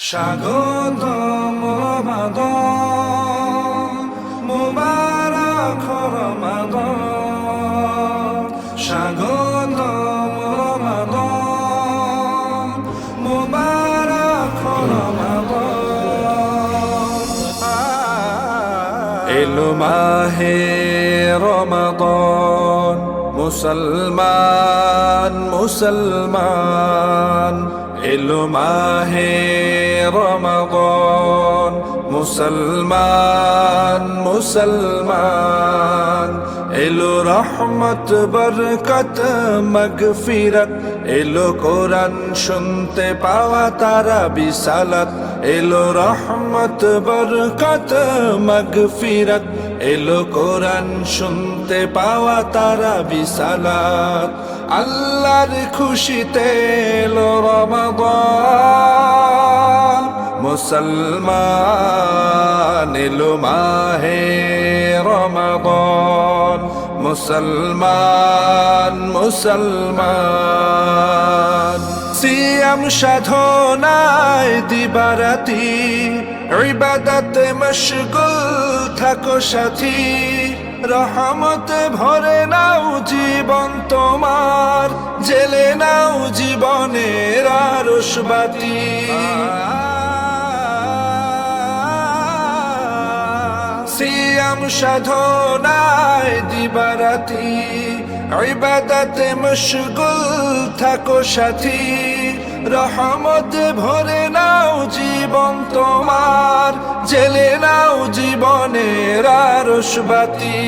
স্বাগতম রমাদান, মুবারক রমাদান। স্বাগতম রমাদান, মুবারক রমাদান। এলো মাহে রমাদান, মুসলমান মুসলমান। এলো মাহে রমাদান, মুসলমান মুসলমান। এলো রহমত বরকত মাগফিরাত, এলো কোরআন শুনতে পাওয়া তারা বিসালাত। এলো রহমত বরকত মাগফিরাত, এলো কোরআন শুনতে পাওয়া তারা বিসালাত। আল্লাহর খুশিতে এলো রমাদান, মুসলমান। এলো মাহে রমাদান, মুসলমান মুসলমান। সিয়াম সাধনায় দিবারাতি, ইবাদতে মশগুল থাকো সাথী। রহমতে ভরে নাও জীবন তোমার, জেলে নাও জীবনের আরশবাতি। সিয়াম সাধনায় দিবারাতি, ইবাদতে মশগুল থাকো সাথী। রহমতে ভরে নাও জীবন তোমার, জেলে নাও জীবনের আরশবাতি।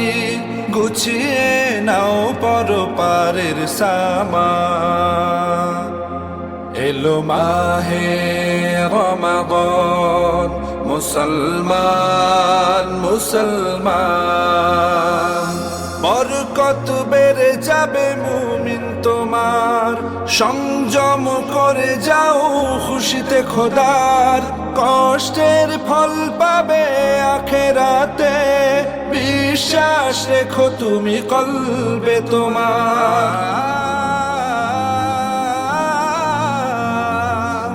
গুছিয়ে নাও পরপারের সামান। এলো মাহে রমাদান, মুসলমান মুসলমান। বরকত বেড়ে যাবে মুমিন তোমার, সংযম করে যাও খুশিতে খোদার। কষ্টের ফল পাবে আখেরাতে, বিশ্বাস রেখো তুমি কলবে তোমার।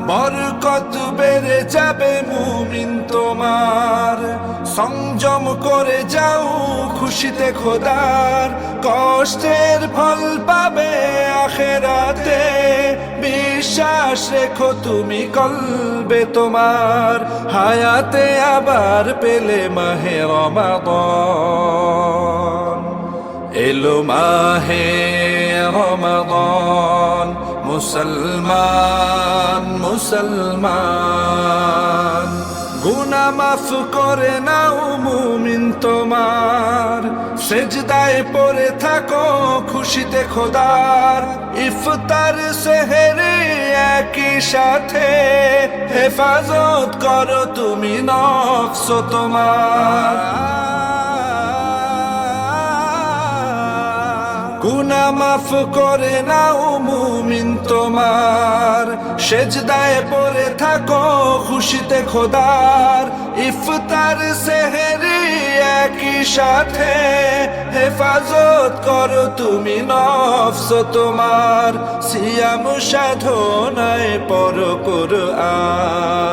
বরকত বেড়ে যাবে মুমিন তোমার, সংযম করে যাও খুশিতে খোদার। কষ্টের ফল পাবে আখেরাতে, বিশ্বাস রেখো তুমি কলবে তোমার। হায়াতে আবার পেলে মাহে রমাদান, এলো মাহে রমাদান, মুসলমান মুসলমান। গুনাহ মাফ করে নাও মুমিন তোমার, সেজদায় পড়ে থাকো খুশিতে খোদার। ইফতার সেহরি একই সাথে, হেফাজত করো তুমি নফস তোমার। গুনাহ মাফ করে নাও মুমিন তোমার, সেজদায় পড়ে থাকো খুশিতে খোদার। ইফতার সেহরি একই সাথে, হেফাজত করো তুমি নফস তোমার। সিয়াম সাধনায় পড়ো কুরআন।